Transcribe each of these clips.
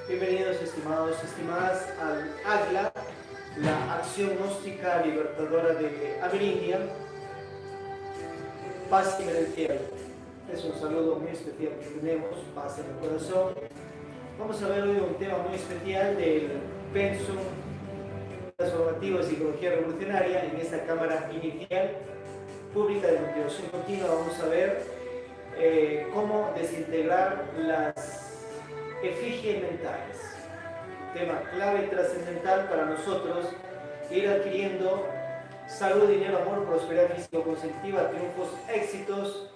Bienvenidos, estimados, estimadas, al AGLA, la Acción Gnóstica Libertadora de Amerindia, paz en el cielo. Es un saludo muy especial que tenemos, paz en el corazón. Vamos a ver hoy un tema muy especial del Pensum Transformativo de Psicología Revolucionaria en esta cámara inicial pública de motivación continua. Vamos a ver cómo desintegrar las efigies mentales, tema clave y trascendental para nosotros, ir adquiriendo salud, dinero, amor, prosperidad físico-conceptiva, triunfos, éxitos,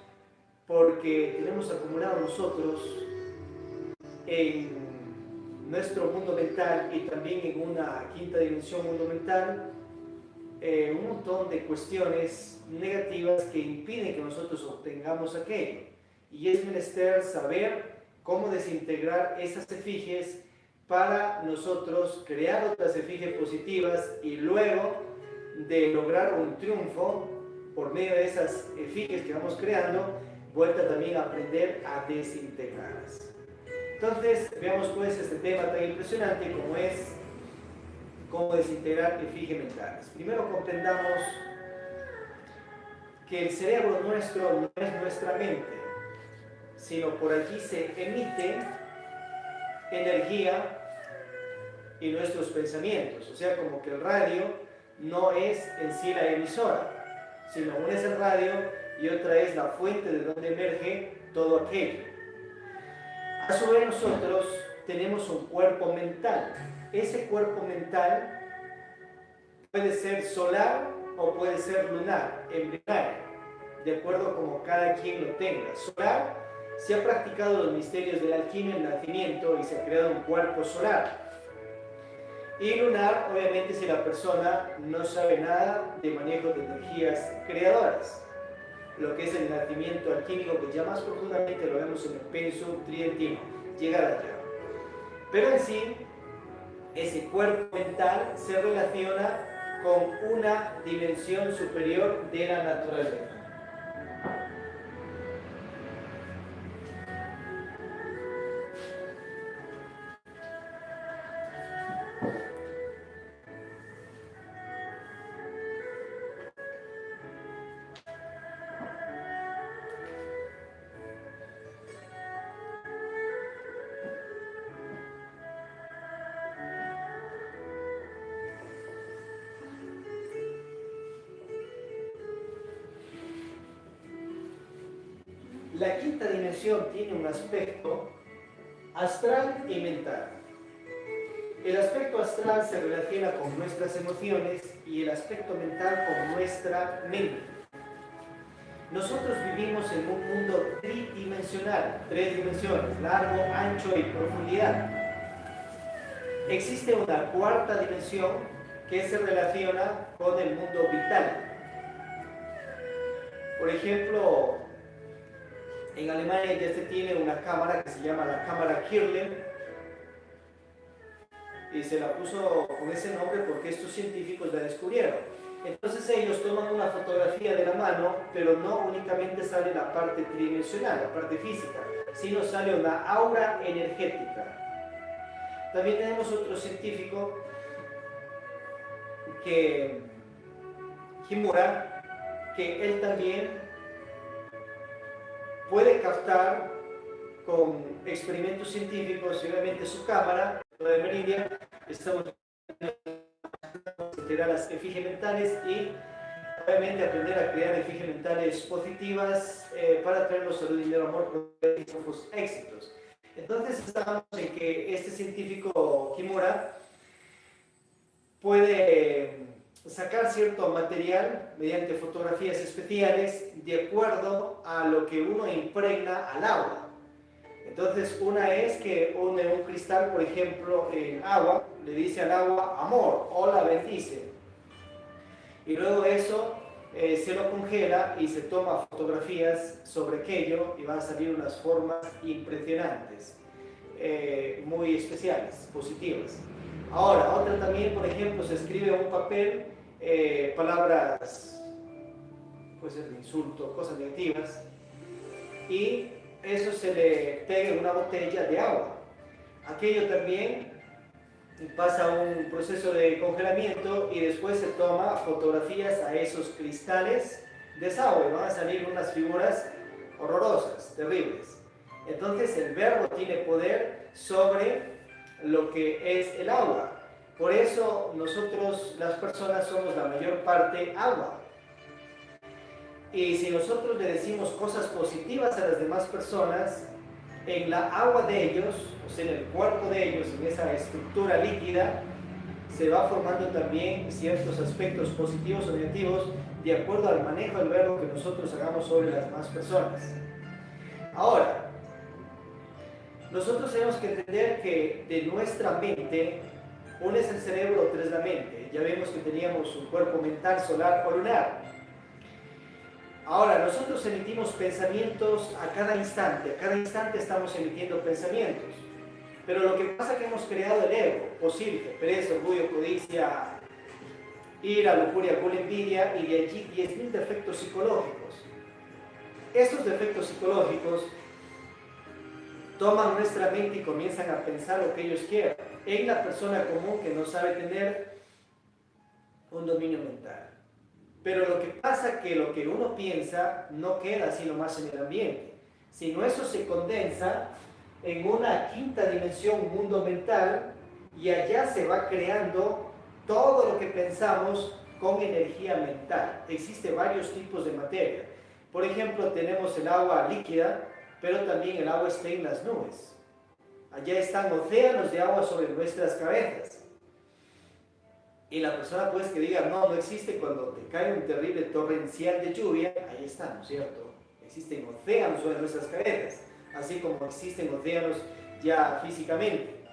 porque tenemos acumulado nosotros en nuestro mundo mental y también en una quinta dimensión mundo mental un montón de cuestiones negativas que impiden que nosotros obtengamos aquello, y es menester saber cómo desintegrar esas efigies para nosotros crear otras efigies positivas, y luego de lograr un triunfo por medio de esas efigies que vamos creando, vuelta también a aprender a desintegrarlas. Entonces veamos pues este tema tan impresionante como es cómo desintegrar efigies mentales. Primero comprendamos que el cerebro nuestro no es nuestra mente, sino por allí se emite energía y nuestros pensamientos. O sea, como que el radio no es en sí la emisora, sino una es el radio y otra es la fuente de donde emerge todo aquello. A su vez, nosotros tenemos un cuerpo mental. Ese cuerpo mental puede ser solar o puede ser lunar, embrionario, de acuerdo a como cada quien lo tenga. Solar, se ha practicado los misterios de la alquimia en el nacimiento y se ha creado un cuerpo solar. Y lunar, obviamente, si la persona no sabe nada de manejo de energías creadoras, lo que es el nacimiento alquímico, que ya más profundamente lo vemos en el Pensum Tridentino, llegar allá. Pero en sí, ese cuerpo mental se relaciona con una dimensión superior de la naturaleza. La quinta dimensión tiene un aspecto astral y mental. El aspecto astral se relaciona con nuestras emociones y el aspecto mental con nuestra mente. Nosotros vivimos en un mundo tridimensional, tres dimensiones, largo, ancho y profundidad. Existe una cuarta dimensión que se relaciona con el mundo vital. Por ejemplo, en Alemania ya se tiene una cámara que se llama la cámara Kirlen, y se la puso con ese nombre porque estos científicos la descubrieron. Entonces ellos toman una fotografía de la mano, pero no únicamente sale la parte tridimensional, la parte física, sino sale una aura energética. También tenemos otro científico, Kimura, que él también puede captar con experimentos científicos y obviamente su cámara de Meridia. Estamos integrar las efigies mentales y obviamente aprender a crear efigies mentales positivas para traernos salud, dinero, amor, triunfos, éxitos. Entonces estamos en que este científico Kimura puede sacar cierto material mediante fotografías especiales de acuerdo a lo que uno impregna al agua. Entonces, una es que une un cristal, por ejemplo, en agua, le dice al agua amor o la bendice, y luego eso se lo congela y se toma fotografías sobre aquello y van a salir unas formas impresionantes, muy especiales, positivas. Ahora, otra también, por ejemplo, se escribe en un papel palabras, puede ser de insulto, cosas negativas, y eso se le pega en una botella de agua. aquello también pasa un proceso de congelamiento y después se toma fotografías a esos cristales de desagüe. Van a salir unas figuras horrorosas, terribles. Entonces el verbo tiene poder sobre lo que es el agua. Por eso nosotros, las personas, somos la mayor parte agua. Y si nosotros le decimos cosas positivas a las demás personas, en la agua de ellos, o sea, en el cuerpo de ellos, en esa estructura líquida, se va formando también ciertos aspectos positivos o negativos de acuerdo al manejo del verbo que nosotros hagamos sobre las demás personas. Ahora, nosotros tenemos que entender que de nuestra mente, uno es el cerebro, otro es la mente. Ya vemos que teníamos un cuerpo mental, solar o lunar. Ahora, nosotros emitimos pensamientos a cada instante estamos emitiendo pensamientos. Pero lo que pasa es que hemos creado el ego, posible, pereza, orgullo, codicia, ira, lujuria, gula, envidia, y de allí 10.000 defectos psicológicos. Estos defectos psicológicos toman nuestra mente y comienzan a pensar lo que ellos quieran en la persona común que no sabe tener un dominio mental. Pero lo que pasa es que lo que uno piensa no queda así nomás en el ambiente, sino eso se condensa en una quinta dimensión, un mundo mental, y allá se va creando todo lo que pensamos con energía mental. Existen varios tipos de materia. Por ejemplo, tenemos el agua líquida, pero también el agua está en las nubes. Allá están océanos de agua sobre nuestras cabezas. Y la persona pues que diga, no existe, cuando te cae un terrible torrencial de lluvia, ahí está, ¿no es cierto? Existen océanos sobre nuestras cabezas, así como existen océanos ya físicamente.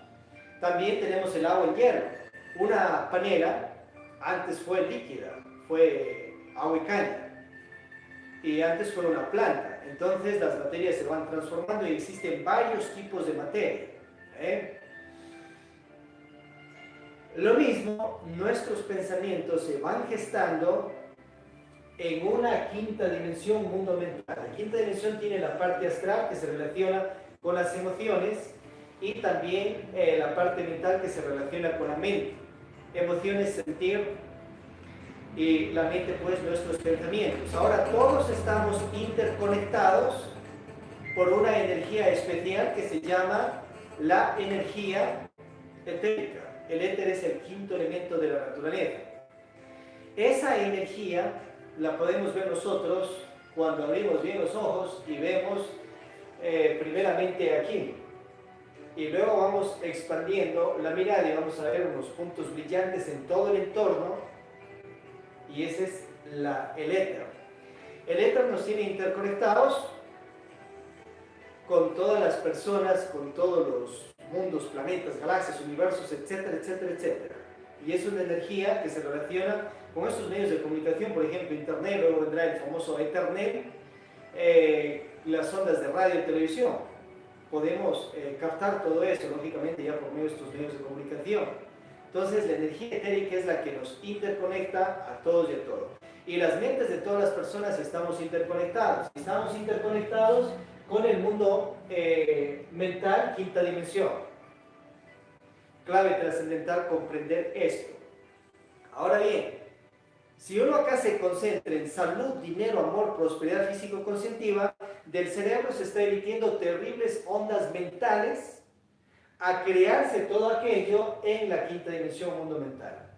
También tenemos el agua en hielo. Una panela antes fue líquida, fue agua y caña, y antes fue una planta. Entonces las materias se van transformando y existen varios tipos de materia. Lo mismo, nuestros pensamientos se van gestando en una quinta dimensión, mundo mental. La quinta dimensión tiene la parte astral que se relaciona con las emociones y también la parte mental que se relaciona con la mente. Emociones, sentir, y la mente pues nuestros pensamientos. Ahora todos estamos interconectados por una energía especial que se llama la energía etérica. El éter es el quinto elemento de la naturaleza. Esa energía la podemos ver nosotros cuando abrimos bien los ojos y vemos primeramente aquí. Y luego vamos expandiendo la mirada y vamos a ver unos puntos brillantes en todo el entorno. Y ese es el éter. El éter nos tiene interconectados con todas las personas, con todos los mundos, planetas, galaxias, universos, etcétera, etcétera, etcétera. Y es una energía que se relaciona con estos medios de comunicación, por ejemplo, Internet, luego vendrá el famoso Ethernet, las ondas de radio y televisión. Podemos captar todo eso, lógicamente, ya por medio de estos medios de comunicación. Entonces, la energía etérica es la que nos interconecta a todos y a todos. Y las mentes de todas las personas estamos interconectados. Estamos interconectados con el mundo mental, quinta dimensión. Clave trascendental comprender esto. Ahora bien, si uno acá se concentra en salud, dinero, amor, prosperidad físico-conscientiva, del cerebro se está emitiendo terribles ondas mentales a crearse todo aquello en la quinta dimensión, mundo mental.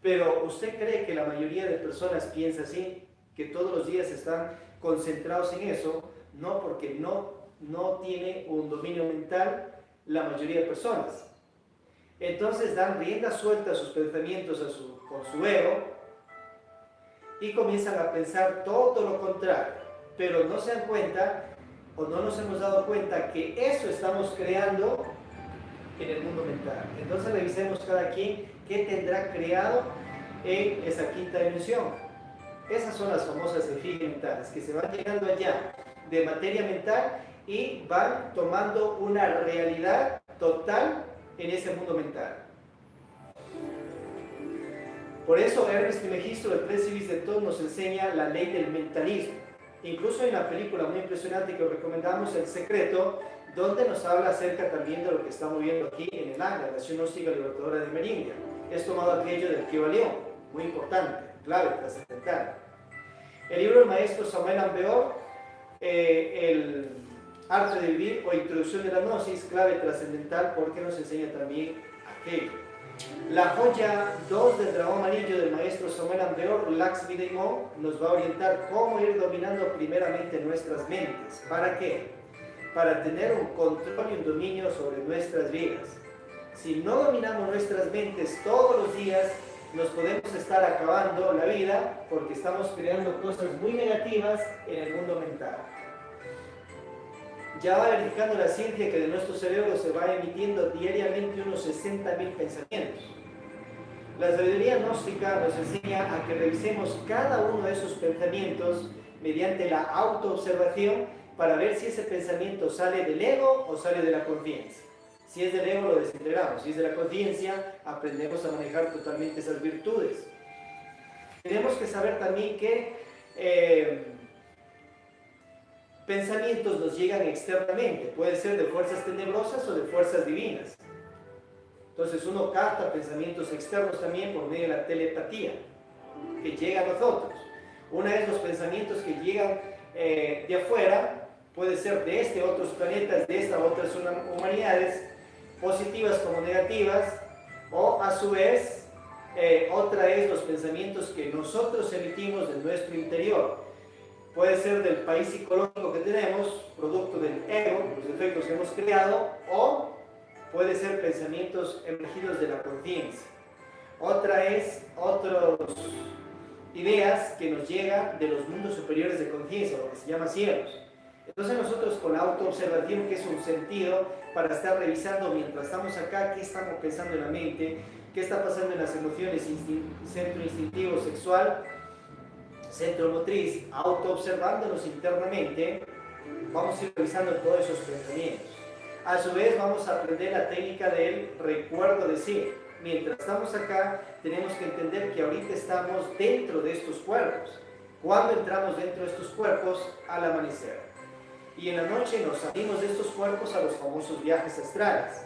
Pero ¿usted cree que la mayoría de personas piensa así? ¿Que todos los días están concentrados en eso? No, porque no tiene un dominio mental la mayoría de personas. Entonces dan rienda suelta a sus pensamientos con su ego y comienzan a pensar todo lo contrario, pero no se dan cuenta o no nos hemos dado cuenta que eso estamos creando en el mundo mental. Entonces revisemos cada quien qué tendrá creado en esa quinta dimensión. Esas son las famosas efígies mentales que se van llegando allá de materia mental y van tomando una realidad total en ese mundo mental. Por eso Ernest Trismegisto, el Principis de Todd, nos enseña la ley del mentalismo. Incluso hay una película muy impresionante que os recomendamos, El Secreto, donde nos habla acerca también de lo que estamos viendo aquí en el ANGA, la Nación Gnóstica Libertadora de Amerindia. Es tomado aquello del Kybalión, muy importante, clave, trascendental. El libro del maestro Samuel Ambeor, El Arte de Vivir o Introducción de la Gnosis, clave trascendental porque nos enseña también aquello. La joya 2 del dragón amarillo del maestro Samuel Ambeor, Lakshmi Daimon, nos va a orientar cómo ir dominando primeramente nuestras mentes. ¿Para qué? Para tener un control y un dominio sobre nuestras vidas. Si no dominamos nuestras mentes todos los días, nos podemos estar acabando la vida porque estamos creando cosas muy negativas en el mundo mental. Ya va verificando la ciencia que de nuestro cerebro se va emitiendo diariamente unos 60.000 pensamientos. La sabiduría gnóstica nos enseña a que revisemos cada uno de esos pensamientos mediante la autoobservación para ver si ese pensamiento sale del ego o sale de la conciencia. Si es del ego lo desintegramos, si es de la conciencia aprendemos a manejar totalmente esas virtudes. Tenemos que saber también que pensamientos nos llegan externamente, puede ser de fuerzas tenebrosas o de fuerzas divinas. Entonces uno capta pensamientos externos también por medio de la telepatía, que llega a nosotros. Una vez los pensamientos que llegan de afuera, puede ser de otros planetas, de estas otras humanidades, positivas como negativas, o a su vez, otra es los pensamientos que nosotros emitimos de nuestro interior. Puede ser del país psicológico que tenemos, producto del ego, los efectos que hemos creado, o puede ser pensamientos emergidos de la conciencia. Otra es otras ideas que nos llegan de los mundos superiores de conciencia, lo que se llama cielos. Entonces nosotros con la autoobservación, que es un sentido para estar revisando mientras estamos acá, qué estamos pensando en la mente, qué está pasando en las emociones, centro instintivo sexual, centro motriz, autoobservándonos internamente, vamos a ir revisando todos esos pensamientos. A su vez vamos a aprender la técnica del recuerdo de sí. Mientras estamos acá, tenemos que entender que ahorita estamos dentro de estos cuerpos. ¿Cuándo entramos dentro de estos cuerpos? Al amanecer. Y en la noche nos salimos de estos cuerpos a los famosos viajes astrales.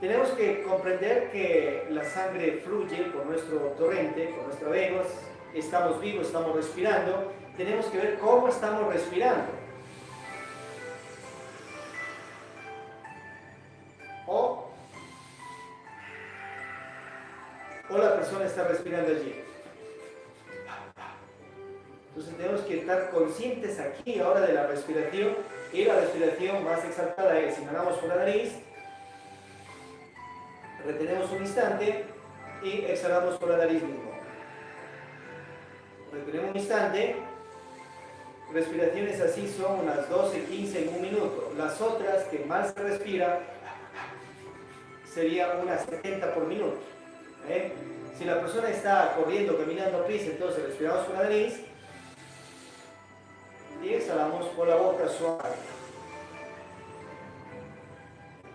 Tenemos que comprender que la sangre fluye por nuestro torrente, por nuestras venas, estamos vivos, estamos respirando. Tenemos que ver cómo estamos respirando. O la persona está respirando allí. Entonces tenemos que estar conscientes aquí ahora de la respiración, y la respiración más exaltada es: inhalamos por la nariz, retenemos un instante y exhalamos por la nariz mismo. Retenemos un instante. Respiraciones así son unas 12, 15 en un minuto. Las otras que más se respira sería unas 70 por minuto. Si la persona está corriendo, caminando a prisa, entonces respiramos por la nariz y exhalamos por la boca suave.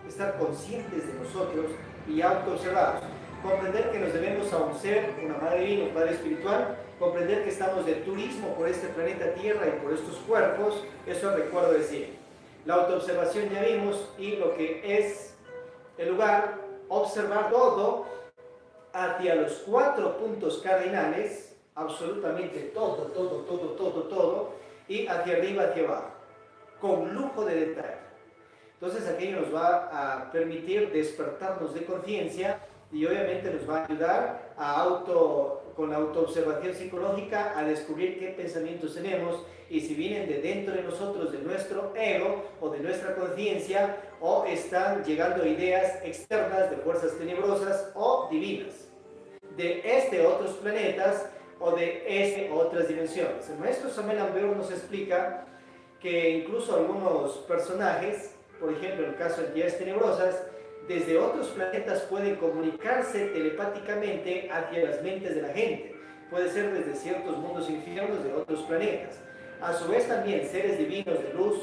Estar conscientes de nosotros y autoobservados. Comprender que nos debemos a un ser, una madre divina, un padre espiritual. Comprender que estamos de turismo por este planeta Tierra y por estos cuerpos. Eso recuerdo decir. La autoobservación ya vimos, y lo que es el lugar, observar todo hacia los 4 puntos cardinales, absolutamente todo, y hacia arriba, hacia abajo, con lujo de detalle. Entonces aquello nos va a permitir despertarnos de conciencia y obviamente nos va a ayudar con la autoobservación psicológica a descubrir qué pensamientos tenemos y si vienen de dentro de nosotros, de nuestro ego o de nuestra conciencia, o están llegando ideas externas de fuerzas tenebrosas o divinas, de otros planetas o de otras dimensiones. El maestro Samuel Ambeor nos explica que incluso algunos personajes, por ejemplo en el caso de entidades tenebrosas, desde otros planetas pueden comunicarse telepáticamente hacia las mentes de la gente. Puede ser desde ciertos mundos infiernos de otros planetas. A su vez también seres divinos de luz,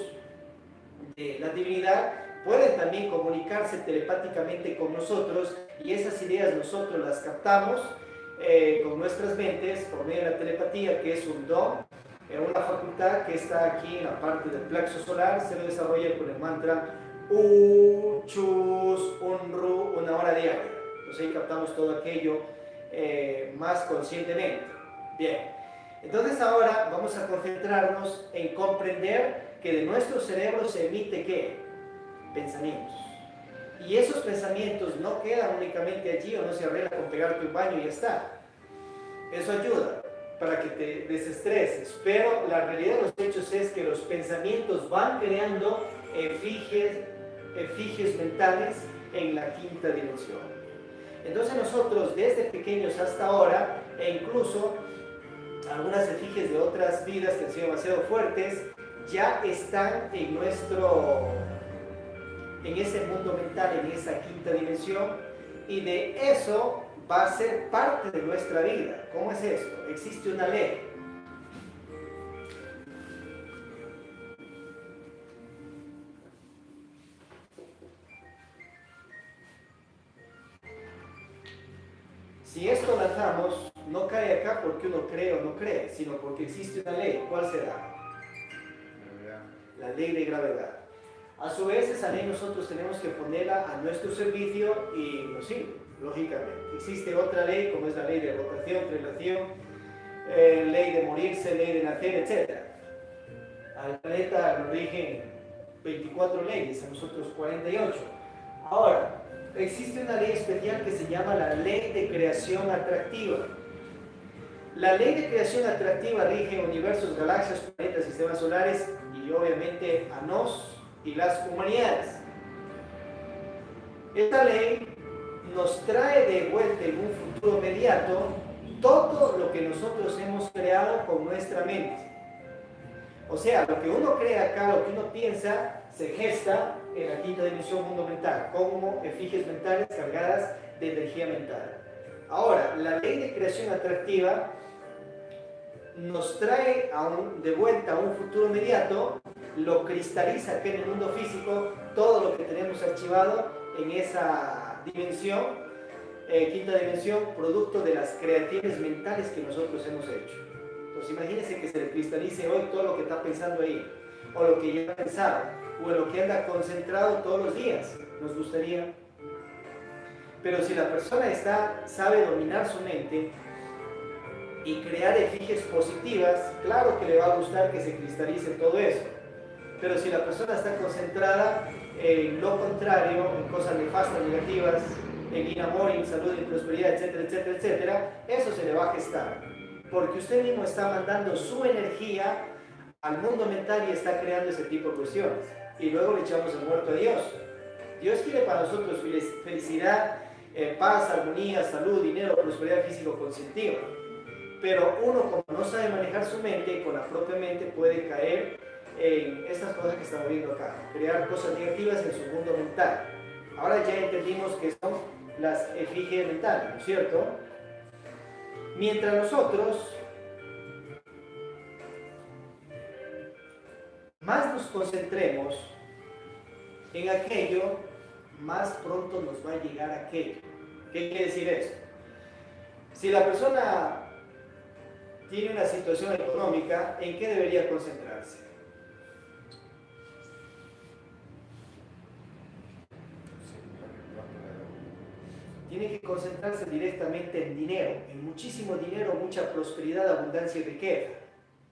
de la divinidad, pueden también comunicarse telepáticamente con nosotros, y esas ideas nosotros las captamos con nuestras mentes por medio de la telepatía, que es un don una facultad que está aquí en la parte del plexo solar, se lo desarrolla con el mantra U, Chus, Unru, una hora diaria. Entonces ahí captamos todo aquello más conscientemente. Bien, entonces ahora vamos a concentrarnos en comprender que de nuestro cerebro se emite ¿qué? Pensamientos. Y esos pensamientos no quedan únicamente allí o no se arregla con pegarte un baño y ya está. Eso ayuda para que te desestreses, pero la realidad de los hechos es que los pensamientos van creando efigies mentales en la quinta dimensión. Entonces nosotros desde pequeños hasta ahora, e incluso algunas efigies de otras vidas que han sido demasiado fuertes, ya están en ese mundo mental, en esa quinta dimensión, y de eso va a ser parte de nuestra vida. ¿Cómo es esto? Existe una ley. Si esto lanzamos, no cae acá porque uno cree o no cree, sino porque existe una ley. ¿Cuál será? La ley de gravedad. A su vez, esa ley nosotros tenemos que ponerla a nuestro servicio y nos sirve, lógicamente. Existe otra ley, como es la ley de rotación, traslación, ley de morirse, ley de nacer, etc. Al planeta nos rigen 24 leyes, a nosotros 48. Ahora, existe una ley especial que se llama la ley de creación atractiva. La ley de creación atractiva rige universos, galaxias, planetas, sistemas solares y obviamente a nos y las humanidades. Esta ley nos trae de vuelta en un futuro inmediato todo lo que nosotros hemos creado con nuestra mente. O sea, lo que uno crea acá, lo que uno piensa, se gesta en la quinta dimensión mundo mental, como efigies mentales cargadas de energía mental. Ahora, la ley de creación atractiva nos trae de vuelta a un futuro inmediato, lo cristaliza aquí en el mundo físico, todo lo que tenemos archivado en esa dimensión, quinta dimensión, producto de las creaciones mentales que nosotros hemos hecho. Entonces imagínense que se le cristalice hoy todo lo que está pensando ahí, o lo que ya ha pensado, o en lo que anda concentrado todos los días. Nos gustaría. Pero si la persona sabe dominar su mente y crear efigies positivas, claro que le va a gustar que se cristalice todo eso. Pero si la persona está concentrada en lo contrario, en cosas nefastas, negativas, en inamor, en salud, en prosperidad, etcétera, etcétera, etcétera, eso se le va a gestar. Porque usted mismo está mandando su energía al mundo mental y está creando ese tipo de cuestiones. Y luego le echamos el muerto a Dios. Dios quiere para nosotros felicidad, paz, armonía, salud, dinero, prosperidad físico-conscientiva. Pero uno, como no sabe manejar su mente, con la propia mente puede caer en estas cosas que estamos viendo acá, crear cosas negativas en su mundo mental. Ahora ya entendimos que son las efigies mentales, ¿no es cierto? Mientras nosotros más nos concentremos en aquello, más pronto nos va a llegar aquello. ¿Qué quiere decir esto? Si la persona tiene una situación económica, ¿en qué debería concentrarse? Tiene que concentrarse directamente en dinero, en muchísimo dinero, mucha prosperidad, abundancia y riqueza.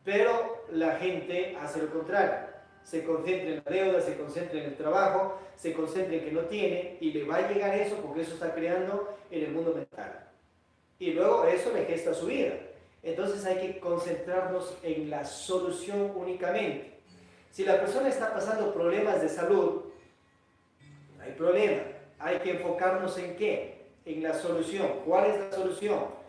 Pero la gente hace lo contrario. Se concentra en la deuda, se concentra en el trabajo, se concentra en que no tiene y le va a llegar eso porque eso está creando en el mundo mental. Y luego eso le gesta su vida. Entonces hay que concentrarnos en la solución únicamente. Si la persona está pasando problemas de salud, no hay problema. Hay que enfocarnos en ¿qué? En la solución. ¿Cuál es la solución?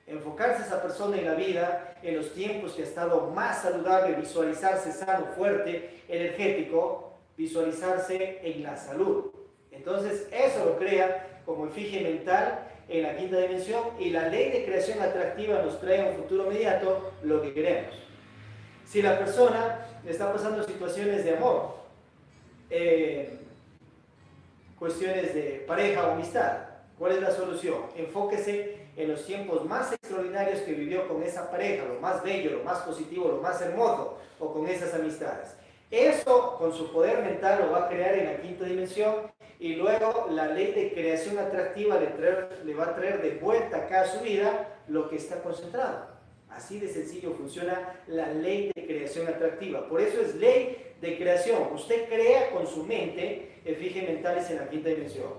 Enfocarse a esa persona en la vida, en los tiempos que ha estado más saludable, visualizarse sano, fuerte, energético, visualizarse en la salud. Entonces eso lo crea como efigie mental en la quinta dimensión y la ley de creación atractiva nos trae a un futuro inmediato lo que queremos. Si la persona está pasando situaciones de amor, cuestiones de pareja o amistad, ¿cuál es la solución? Enfóquese en los tiempos más extraordinarios que vivió con esa pareja, lo más bello, lo más positivo, lo más hermoso, o con esas amistades. Eso, con su poder mental, lo va a crear en la quinta dimensión, y luego la ley de creación atractiva le va a traer de vuelta acá a su vida lo que está concentrado. Así de sencillo funciona la ley de creación atractiva. Por eso es ley de creación. Usted crea con su mente efigies mentales en la quinta dimensión.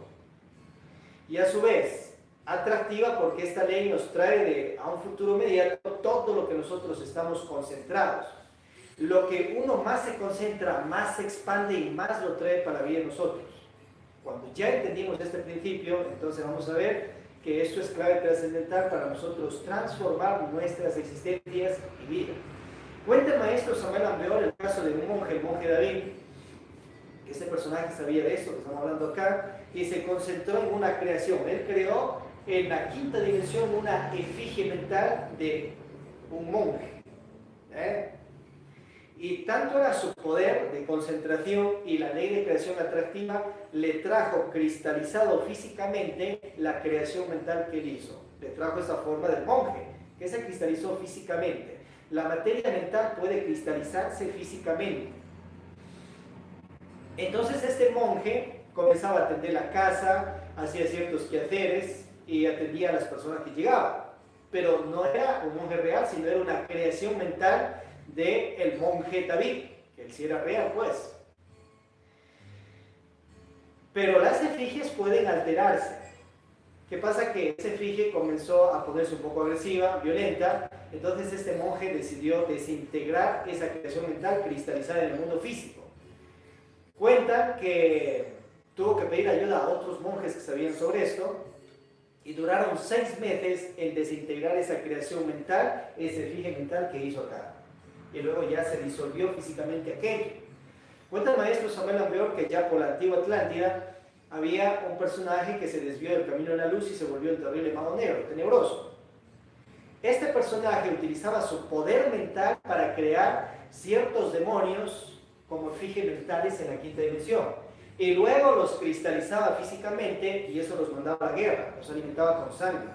Y a su vez, atractiva porque esta ley nos trae a un futuro inmediato todo lo que nosotros estamos concentrados. Lo que uno más se concentra, más se expande y más lo trae para la vida de nosotros. Cuando ya entendimos este principio, entonces vamos a ver que esto es clave trascendental para nosotros transformar nuestras existencias y vida. Cuenta el maestro Samuel Ambeor el caso de un monje, el monje David, que este personaje sabía de esto que estamos hablando acá, y se concentró en una creación. Él creó en la quinta dimensión una efigie mental de un monje. Y tanto era su poder de concentración y la ley de creación atractiva, le trajo cristalizado físicamente la creación mental que él hizo. Le trajo esa forma del monje, que se cristalizó físicamente. La materia mental puede cristalizarse físicamente. Entonces este monje comenzaba a atender la casa, hacía ciertos quehaceres y atendía a las personas que llegaban. Pero no era un monje real, sino era una creación mental del monje David, que él sí era real, pues. Pero las efigies pueden alterarse. ¿Qué pasa? Que esa efigie comenzó a ponerse un poco agresiva, violenta, entonces este monje decidió desintegrar esa creación mental cristalizada en el mundo físico. Cuentan que tuvo que pedir ayuda a otros monjes que sabían sobre esto, y duraron 6 meses en desintegrar esa creación mental, esa efigie mental que hizo acá. Y luego ya se disolvió físicamente aquello. Cuenta el maestro Samuel Ambeor que ya por la antigua Atlántida había un personaje que se desvió del camino de la luz y se volvió un terrible mago negro, tenebroso. Este personaje utilizaba su poder mental para crear ciertos demonios como efigies mentales en la quinta dimensión. Y luego los cristalizaba físicamente y eso los mandaba a la guerra, los alimentaba con sangre.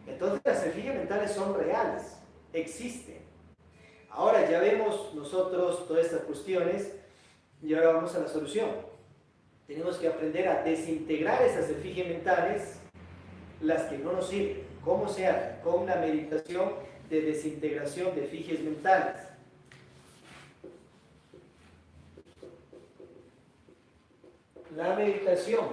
Entonces las efigies mentales son reales, existen. Ahora ya vemos nosotros todas estas cuestiones y ahora vamos a la solución. Tenemos que aprender a desintegrar esas efigies mentales, las que no nos sirven. ¿Cómo se hace? Con una meditación de desintegración de efigies mentales. La meditación.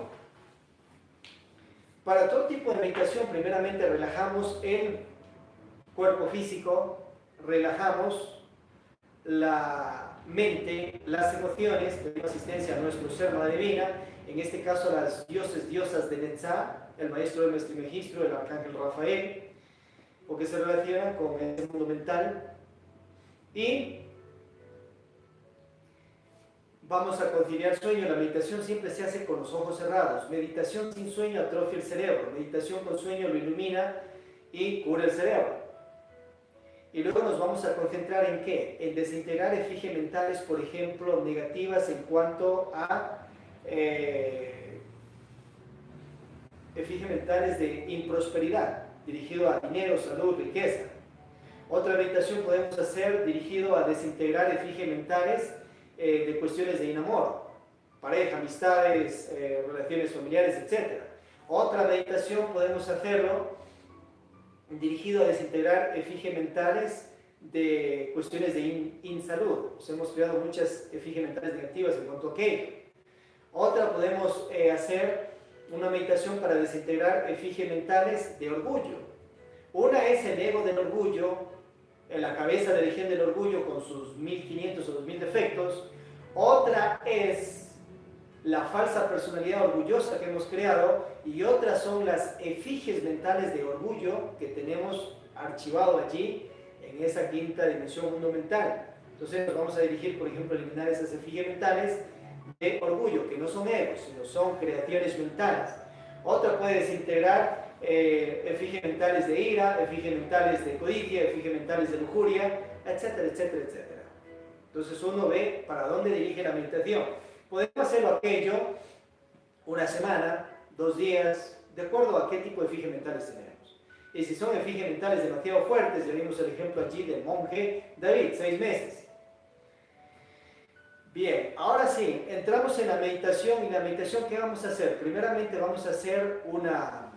Para todo tipo de meditación, primeramente relajamos el cuerpo físico, relajamos la mente, las emociones, pedimos asistencia a nuestro ser, Madre Divina, en este caso a las diosas de Netzah, el maestro de nuestro registro, el arcángel Rafael, porque se relaciona con el mundo mental, y vamos a conciliar sueño. La meditación siempre se hace con los ojos cerrados. Meditación sin sueño atrofia el cerebro, meditación con sueño lo ilumina y cura el cerebro. Y luego nos vamos a concentrar en ¿qué? En desintegrar efigies mentales, por ejemplo, negativas en cuanto a efigies mentales de improsperidad, dirigido a dinero, salud, riqueza. Otra meditación podemos hacer dirigido a desintegrar efigies mentales de cuestiones de enamor, pareja, amistades, relaciones familiares, etc. Otra meditación podemos hacerlo dirigido a desintegrar efigies mentales de cuestiones de insalud. Pues hemos creado muchas efigies mentales negativas en cuanto a aquello. Otra podemos hacer una meditación para desintegrar efigies mentales de orgullo. Una es el ego del orgullo, en la cabeza de legión del orgullo con sus 1500 o 2000 defectos. Otra es la falsa personalidad orgullosa que hemos creado, y otras son las efigies mentales de orgullo que tenemos archivado allí en esa quinta dimensión mundo mental. Entonces nos vamos a dirigir, por ejemplo, a eliminar esas efigies mentales de orgullo, que no son egos, sino son creaciones mentales. Otra puede desintegrar efigies mentales de ira, efigies mentales de codicia, efigies mentales de lujuria, etcétera, etcétera, etcétera. Entonces uno ve para dónde dirige la meditación. Podemos hacerlo aquello una semana, 2 días, de acuerdo a qué tipo de efigies mentales tenemos. Y si son efigies mentales demasiado fuertes, ya vimos el ejemplo allí del monje David, 6 meses. Bien, ahora sí, entramos en la meditación. ¿Y la meditación qué vamos a hacer? Primeramente vamos a hacer una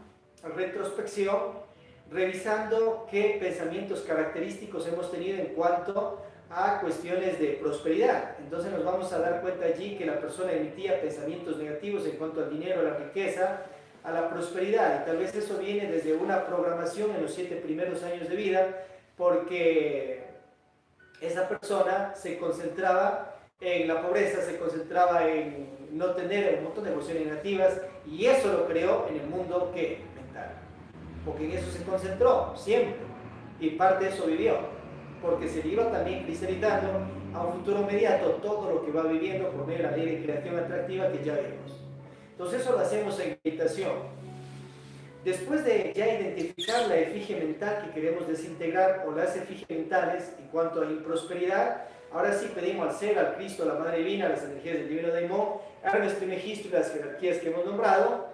retrospección, revisando qué pensamientos característicos hemos tenido en cuanto a cuestiones de prosperidad. Entonces nos vamos a dar cuenta allí que la persona emitía pensamientos negativos en cuanto al dinero, a la riqueza, a la prosperidad. Y tal vez eso viene desde una programación en los 7 primeros años de vida, porque esa persona se concentraba en la pobreza, se concentraba en no tener un montón de emociones negativas, y eso lo creó en el mundo ¿qué? Mental. Porque en eso se concentró siempre, y parte de eso vivió, porque se le iba también cristalizando a un futuro inmediato todo lo que va viviendo por medio de la ley de creación atractiva que ya vimos. Entonces eso lo hacemos en meditación. Después de ya identificar la efigie mental que queremos desintegrar, o las efigies mentales en cuanto a improsperidad, ahora sí pedimos al Ser, al Cristo, a la Madre Divina, a las energías del Divino Daimon, Hermes Trismegisto y las jerarquías que hemos nombrado,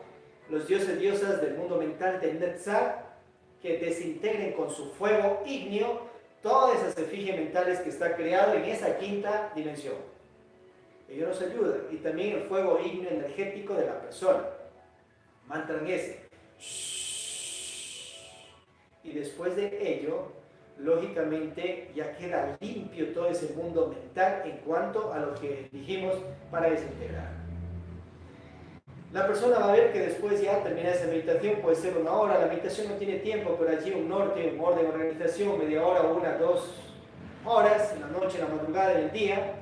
los dioses y diosas del mundo mental de Netzach, que desintegren con su fuego ígneo todas esas efigies mentales que está creado en esa quinta dimensión. Ellos nos ayudan. Y también el fuego ígneo energético de la persona. Mantra ese. Y después de ello, lógicamente ya queda limpio todo ese mundo mental en cuanto a lo que dijimos para desintegrar. La persona va a ver que después ya termina esa meditación, puede ser 1 hora, la meditación no tiene tiempo, pero allí un norte, un orden, organización, media hora, 1, 2 horas, en la noche, en la madrugada, en el día,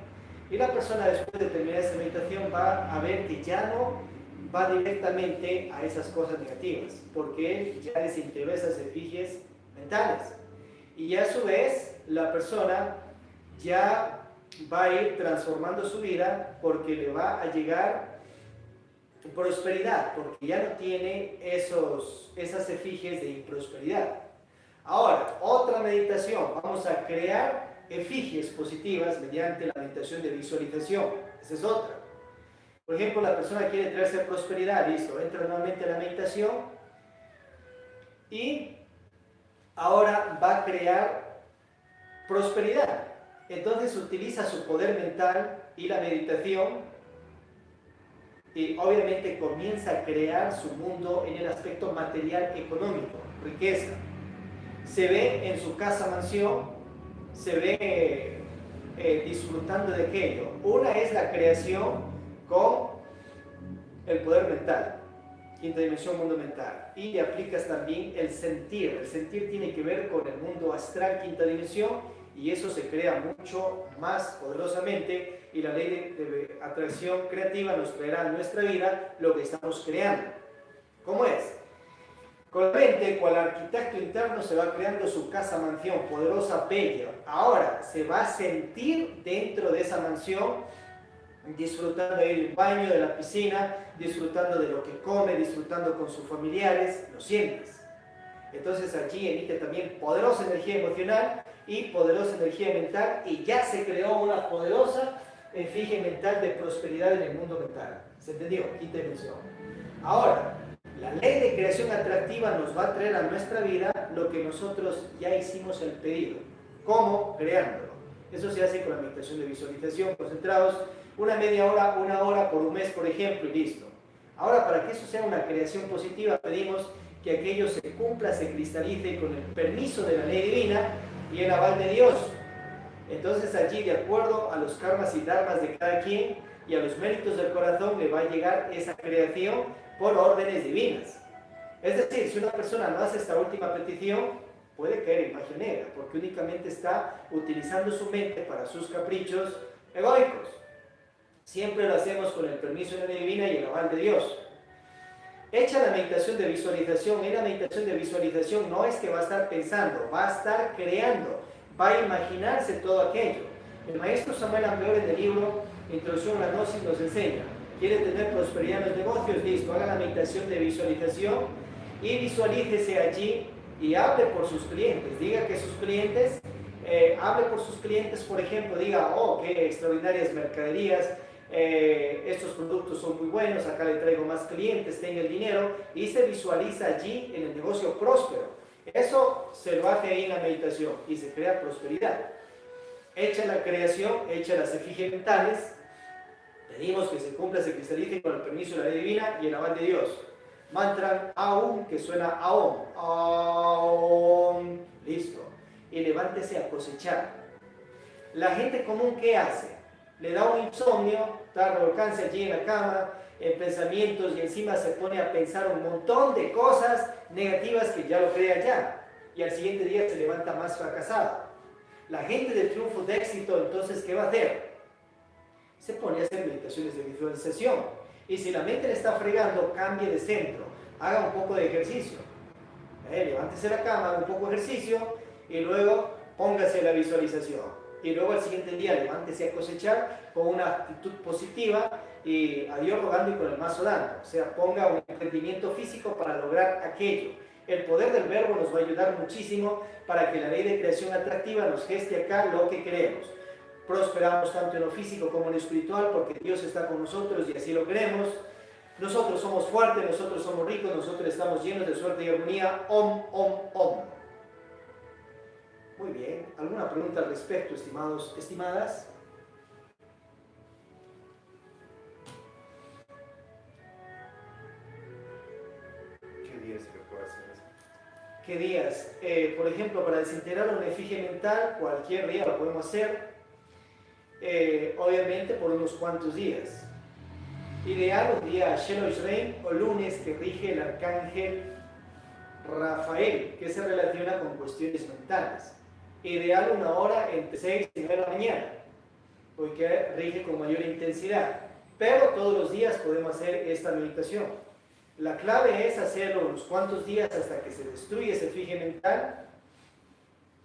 y la persona después de terminar esa meditación va a ver que ya no va directamente a esas cosas negativas, porque él ya desintegró esas efigies mentales. Y ya a su vez, la persona ya va a ir transformando su vida, porque le va a llegar prosperidad, porque ya no tiene esas efigies de improsperidad. Ahora, otra meditación, vamos a crear efigies positivas mediante la meditación de visualización. Esa es otra. Por ejemplo, la persona quiere traerse prosperidad, listo, entra nuevamente a la meditación y ahora va a crear prosperidad. Entonces utiliza su poder mental y la meditación, y obviamente comienza a crear su mundo en el aspecto material económico, riqueza. Se ve en su casa mansión, se ve disfrutando de aquello. Una es la creación con el poder mental, quinta dimensión, mundo mental, y le aplicas también el sentir. El sentir tiene que ver con el mundo astral, quinta dimensión, y eso se crea mucho más poderosamente, y la ley de atracción creativa nos traerá a nuestra vida lo que estamos creando. ¿Cómo es? Con la mente, cual arquitecto interno, se va creando su casa mansión, poderosa, bella. Ahora se va a sentir dentro de esa mansión, disfrutando del baño, de la piscina, disfrutando de lo que come, disfrutando con sus familiares, lo sientes. Entonces allí emite también poderosa energía emocional y poderosa energía mental, y ya se creó una poderosa efigie mental de prosperidad en el mundo mental. ¿Se entendió? Quinta dimensión. Ahora, la ley de creación atractiva nos va a traer a nuestra vida lo que nosotros ya hicimos el pedido. ¿Cómo? Creándolo. Eso se hace con la meditación de visualización, concentrados, una media hora, 1 hora por un mes, por ejemplo, y listo. Ahora, para que eso sea una creación positiva, pedimos que aquello se cumpla, se cristalice con el permiso de la ley divina y el aval de Dios. Entonces allí, de acuerdo a los karmas y dharmas de cada quien y a los méritos del corazón, le va a llegar esa creación por órdenes divinas. Es decir, si una persona no hace esta última petición, puede caer en magia negra, porque únicamente está utilizando su mente para sus caprichos egoicos. Siempre lo hacemos con el permiso de la ley divina y el aval de Dios. Hecha la meditación de visualización, en la meditación de visualización no es que va a estar pensando, va a estar creando, va a imaginarse todo aquello. El maestro Samuel Ambeor, en el libro Introducción a la Gnosis, nos enseña: quiere tener prosperidad en los negocios, listo, haga la meditación de visualización y visualícese allí y hable por sus clientes. Diga que sus clientes, hable por sus clientes, por ejemplo, diga: oh, qué extraordinarias mercaderías, estos productos son muy buenos, acá le traigo más clientes, tenga el dinero, y se visualiza allí en el negocio próspero. Eso se lo hace ahí en la meditación y se crea prosperidad. Hecha la creación, hecha las efigies mentales, pedimos que se cumpla, se cristalice con el permiso de la ley divina y el aval de Dios. Mantra Aum, que suena Aum. Aum. Listo. Y levántese a cosechar. La gente común, ¿qué hace? Le da un insomnio, está revolcándose allí en la cama, en pensamientos, y encima se pone a pensar un montón de cosas negativas que ya lo crea ya. Y al siguiente día se levanta más fracasado. La gente del triunfo de éxito, entonces, ¿qué va a hacer? Se pone a hacer meditaciones de visualización. Y si la mente le está fregando, cambie de centro, haga un poco de ejercicio. Levántese de la cama, haga un poco de ejercicio y luego póngase la visualización. Y luego al siguiente día levántese a cosechar con una actitud positiva y a Dios rogando y con el mazo dando. O sea, ponga un emprendimiento físico para lograr aquello. El poder del verbo nos va a ayudar muchísimo para que la ley de creación atractiva nos geste acá lo que queremos. Prosperamos tanto en lo físico como en lo espiritual porque Dios está con nosotros y así lo queremos. Nosotros somos fuertes, nosotros somos ricos, nosotros estamos llenos de suerte y armonía. Om, om, om. Muy bien. ¿Alguna pregunta al respecto, estimados, estimadas? ¿Qué días se puede hacer eso? ¿Qué días? Por ejemplo, para desintegrar una efigie mental, cualquier día lo podemos hacer. Obviamente por unos cuantos días. Ideal un día Shelosh Rein o lunes que rige el arcángel Rafael, que se relaciona con cuestiones mentales. Ideal una hora entre 6 y 9 de la mañana, porque rige con mayor intensidad. Pero todos los días podemos hacer esta meditación. La clave es hacerlo unos cuantos días hasta que se destruye ese efigie mental.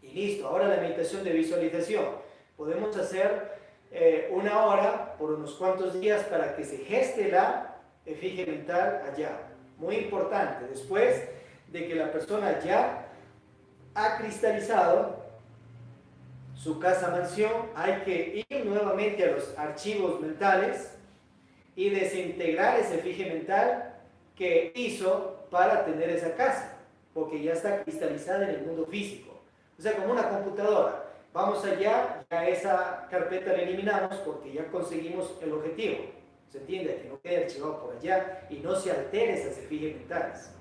Y listo, ahora la meditación de visualización. Podemos hacer una hora por unos cuantos días para que se geste la efigie mental allá. Muy importante, después de que la persona ya ha cristalizado su casa mansión, hay que ir nuevamente a los archivos mentales y desintegrar ese efigie mental que hizo para tener esa casa, porque ya está cristalizada en el mundo físico. O sea, como una computadora. Vamos allá, ya esa carpeta la eliminamos porque ya conseguimos el objetivo. ¿Se entiende? Que no quede archivado por allá y no se altere esas efigies mentales.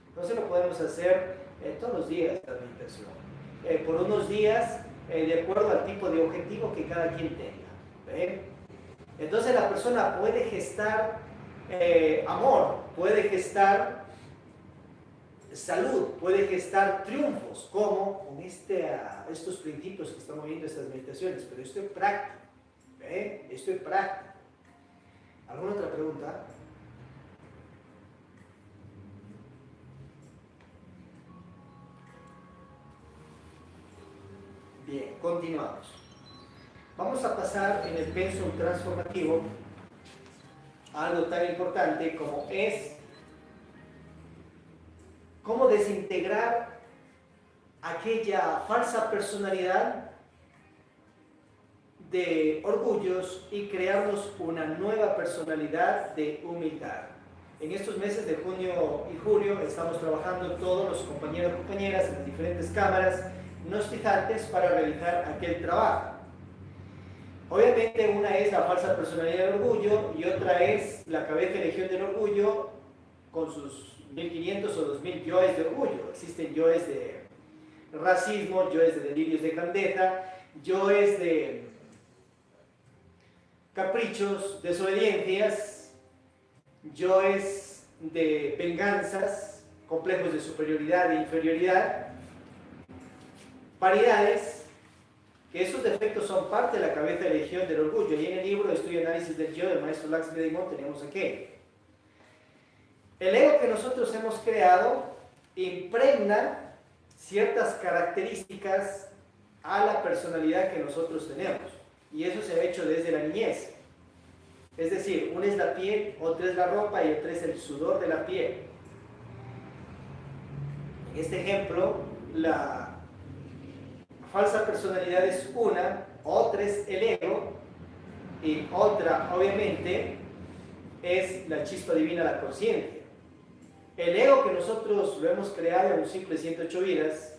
Entonces lo podemos hacer todos los días, la meditación. Por unos días, de acuerdo al tipo de objetivo que cada quien tenga. Entonces la persona puede gestar amor, puede gestar salud, puede gestar triunfos, como con estos principios que estamos viendo, estas meditaciones, pero esto es práctico, esto es práctico. ¿Alguna otra pregunta? Bien, continuamos. Vamos a pasar en el pensum transformativo a algo tan importante como es cómo desintegrar aquella falsa personalidad de orgullos y crearnos una nueva personalidad de humildad. En estos meses de junio y julio estamos trabajando todos los compañeros y compañeras en las diferentes cámaras gnosticantes para realizar aquel trabajo. Obviamente una es la falsa personalidad del orgullo y otra es la cabeza de legión del orgullo con sus 1500 o 2000 yoes de orgullo. Existen yoes de racismo, yoes de delirios de grandeza, yoes de caprichos, desobediencias, yoes de venganzas, complejos de superioridad e inferioridad, paridades, que esos defectos son parte de la cabeza de legión del orgullo. Y en el libro Estudio y Análisis del Yo del maestro Lax Medimon tenemos aquí. El ego que nosotros hemos creado impregna ciertas características a la personalidad que nosotros tenemos. Y eso se ha hecho desde la niñez. Es decir, una es la piel, otra es la ropa y otra es el sudor de la piel. En este ejemplo, la falsa personalidad es una, otra es el ego y otra, obviamente, es la chispa divina, la conciencia. El ego que nosotros lo hemos creado en un ciclo de 108 vidas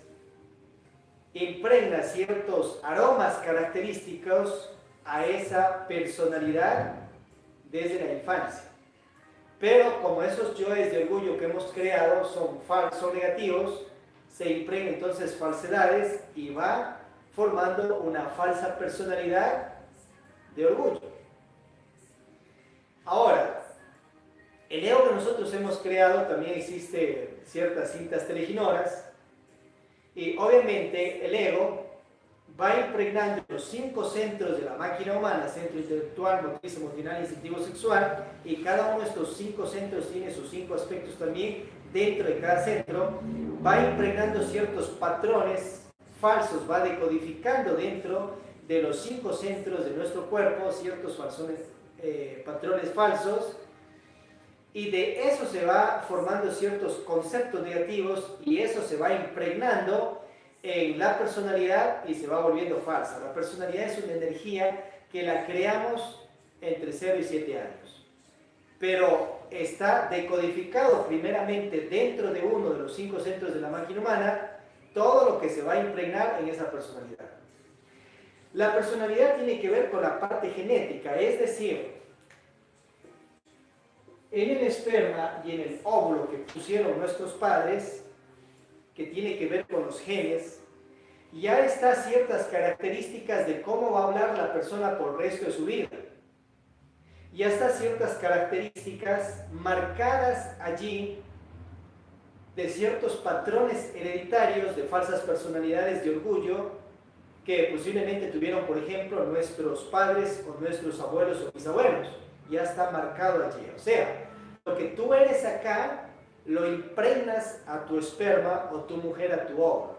impregna ciertos aromas característicos a esa personalidad desde la infancia. Pero como esos yoes de orgullo que hemos creado son falsos, negativos, se impregnan entonces falsedades y va formando una falsa personalidad de orgullo. Ahora, el ego que nosotros hemos creado también existe ciertas cintas teleginoras y obviamente el ego va impregnando los 5 centros de la máquina humana, centro intelectual, motriz, emocional, instintivo, sexual, y cada uno de estos 5 centros tiene sus 5 aspectos también. Dentro de cada centro va impregnando ciertos patrones falsos, va decodificando dentro de los 5 centros de nuestro cuerpo ciertos patrones falsos, y de eso se va formando ciertos conceptos negativos y eso se va impregnando en la personalidad y se va volviendo falsa. La personalidad es una energía que la creamos entre 0 y 7 años, pero está decodificado primeramente dentro de uno de los 5 centros de la máquina humana todo lo que se va a impregnar en esa personalidad. La personalidad tiene que ver con la parte genética, es decir, en el esperma y en el óvulo que pusieron nuestros padres, que tiene que ver con los genes, ya está ciertas características de cómo va a hablar la persona por el resto de su vida. Ya está ciertas características marcadas allí de ciertos patrones hereditarios de falsas personalidades de orgullo que posiblemente tuvieron, por ejemplo, nuestros padres o nuestros abuelos o bisabuelos. Ya está marcado allí. O sea, lo que tú eres acá lo impregnas a tu esperma o tu mujer a tu óvulo.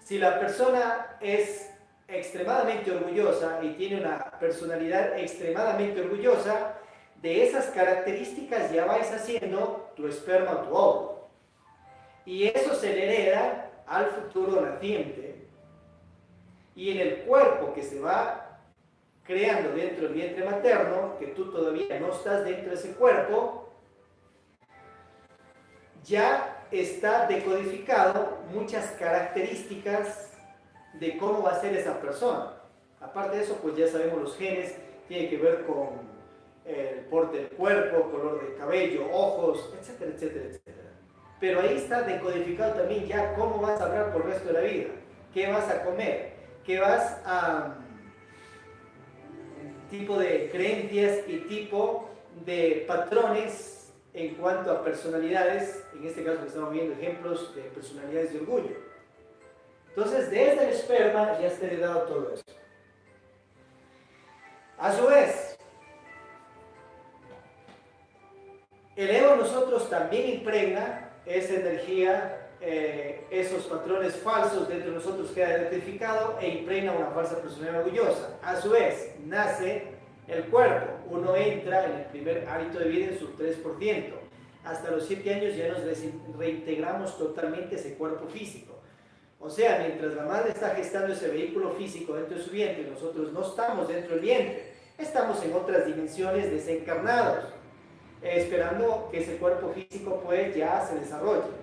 Si la persona es extremadamente orgullosa y tiene una personalidad extremadamente orgullosa, de esas características ya vais haciendo tu esperma o tu óvulo. Y eso se le hereda al futuro naciente. Y en el cuerpo que se va creando dentro del vientre materno, que tú todavía no estás dentro de ese cuerpo, ya está decodificado muchas características de cómo va a ser esa persona. Aparte de eso, pues ya sabemos los genes, tiene que ver con el porte del cuerpo, color de cabello, ojos, etcétera, etcétera, etcétera. Pero ahí está decodificado también ya cómo vas a hablar por el resto de la vida, qué vas a comer, qué vas a... tipo de creencias y tipo de patrones en cuanto a personalidades, en este caso estamos viendo ejemplos de personalidades de orgullo. Entonces, desde el esperma ya está heredado todo eso. A su vez, el ego en nosotros también impregna esa energía, esos patrones falsos dentro de nosotros queda identificado e impregna una falsa personalidad orgullosa. A su vez, nace el cuerpo. Uno entra en el primer hábito de vida en su 3%. Hasta los 7 años ya nos reintegramos totalmente ese cuerpo físico. O sea, mientras la madre está gestando ese vehículo físico dentro de su vientre, nosotros no estamos dentro del vientre, estamos en otras dimensiones desencarnados, esperando que ese cuerpo físico pues ya se desarrolle.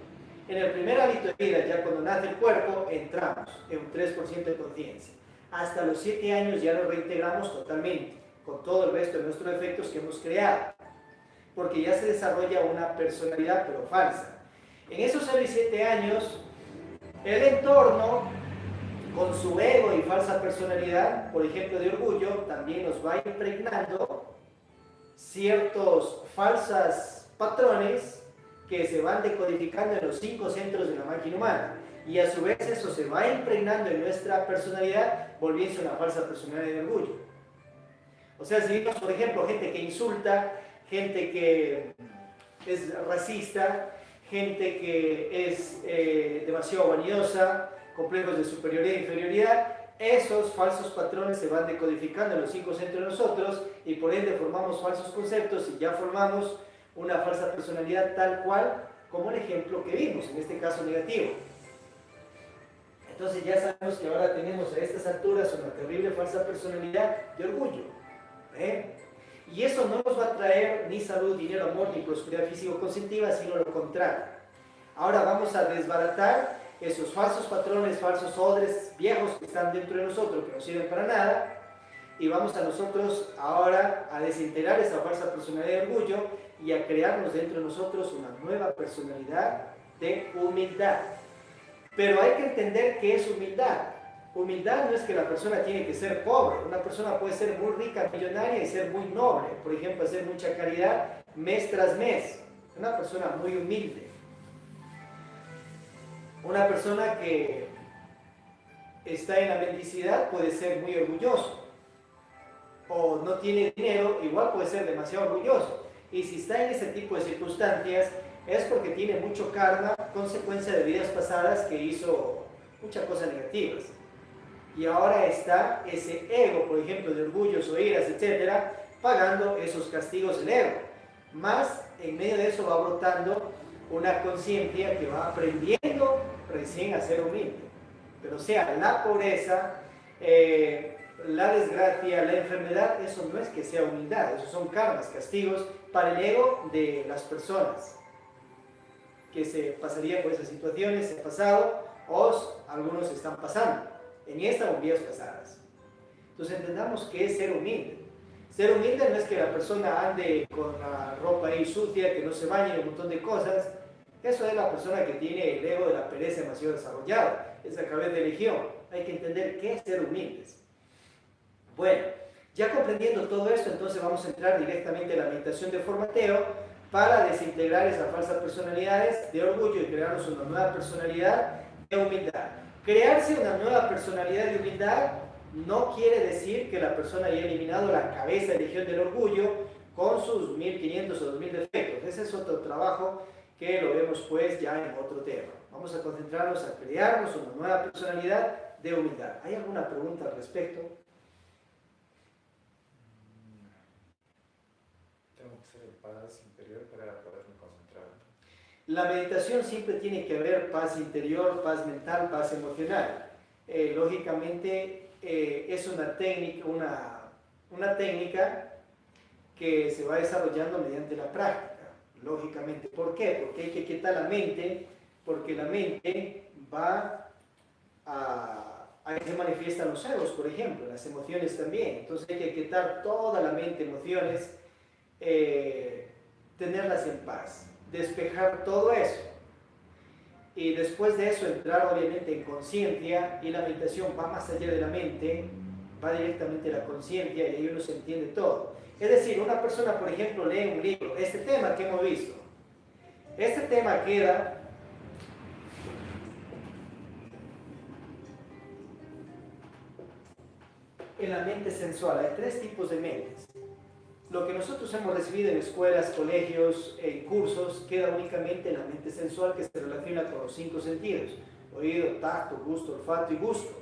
En el primer hábito de vida, ya cuando nace el cuerpo, entramos en un 3% de conciencia. Hasta los 7 años ya nos reintegramos totalmente, con todo el resto de nuestros defectos que hemos creado, porque ya se desarrolla una personalidad pero falsa. En esos 6 y 7 años, el entorno, con su ego y falsa personalidad, por ejemplo de orgullo, también nos va impregnando ciertos falsos patrones que se van decodificando en los 5 centros de la máquina humana. Y a su vez eso se va impregnando en nuestra personalidad, volviéndose una falsa personalidad de orgullo. O sea, si vemos, por ejemplo, gente que insulta, gente que es racista, gente que es demasiado vanidosa, complejos de superioridad e inferioridad, esos falsos patrones se van decodificando en los 5 centros de nosotros y por ende formamos falsos conceptos y ya formamos una falsa personalidad tal cual como el ejemplo que vimos, en este caso negativo. Entonces ya sabemos que ahora tenemos a estas alturas una terrible falsa personalidad de orgullo. Y eso no nos va a traer ni salud, dinero, amor, ni prosperidad físico-conceptiva, sino lo contrario. Ahora vamos a desbaratar esos falsos patrones, falsos odres viejos que están dentro de nosotros, que no sirven para nada, y vamos a nosotros ahora a desintegrar esa falsa personalidad de orgullo y a crearnos dentro de nosotros una nueva personalidad de humildad. Pero hay que entender qué es humildad. Humildad no es que la persona tiene que ser pobre. Una persona puede ser muy rica, millonaria y ser muy noble. Por ejemplo, hacer mucha caridad mes tras mes. Una persona muy humilde. Una persona que está en la mendicidad puede ser muy orgulloso. O no tiene dinero, igual puede ser demasiado orgulloso. Y si está en ese tipo de circunstancias, es porque tiene mucho karma, consecuencia de vidas pasadas que hizo muchas cosas negativas. Y ahora está ese ego, por ejemplo, de orgullos o iras, etcétera, pagando esos castigos del ego. Más en medio de eso va brotando una conciencia que va aprendiendo recién a ser humilde. Pero o sea, la pobreza, la desgracia, la enfermedad, eso no es que sea humildad, eso son karmas, castigos para el ego de las personas que se pasarían por esas situaciones en el pasado, o algunos están pasando en esta o en vidas pasadas. Entonces entendamos qué es ser humilde. Ser humilde no es que la persona ande con la ropa ahí sucia, que no se bañe, un montón de cosas. Eso es la persona que tiene el ego de la pereza demasiado desarrollado, es la cabeza de legión. Hay que entender qué es ser humildes. Bueno, ya comprendiendo todo esto, entonces vamos a entrar directamente a la meditación de formateo para desintegrar esas falsas personalidades de orgullo y crearnos una nueva personalidad de humildad. Crearse una nueva personalidad de humildad no quiere decir que la persona haya eliminado la cabeza de legión del orgullo con sus 1500 o 2000 defectos. Ese es otro trabajo que lo vemos pues ya en otro tema. Vamos a concentrarnos a crearnos una nueva personalidad de humildad. ¿Hay alguna pregunta al respecto? Tengo que ser en paz interior para poderme concentrar. La meditación siempre tiene que haber paz interior, paz mental, paz emocional. Lógicamente es una técnica que se va desarrollando mediante la práctica. Lógicamente, ¿por qué? Porque hay que quietar la mente, porque la mente va a que se manifiestan los egos, por ejemplo, las emociones también. Entonces hay que quietar toda la mente, emociones, tenerlas en paz, despejar todo eso. Y después de eso entrar obviamente en conciencia, y la meditación va más allá de la mente, va directamente a la conciencia y ahí uno se entiende todo. Es decir, una persona, por ejemplo, lee un libro, este tema que hemos visto, este tema queda en la mente sensual. Hay tres tipos de mentes. Lo que nosotros hemos recibido en escuelas, colegios, en cursos, queda únicamente en la mente sensual, que se relaciona con los 5 sentidos: oído, tacto, gusto, olfato y gusto.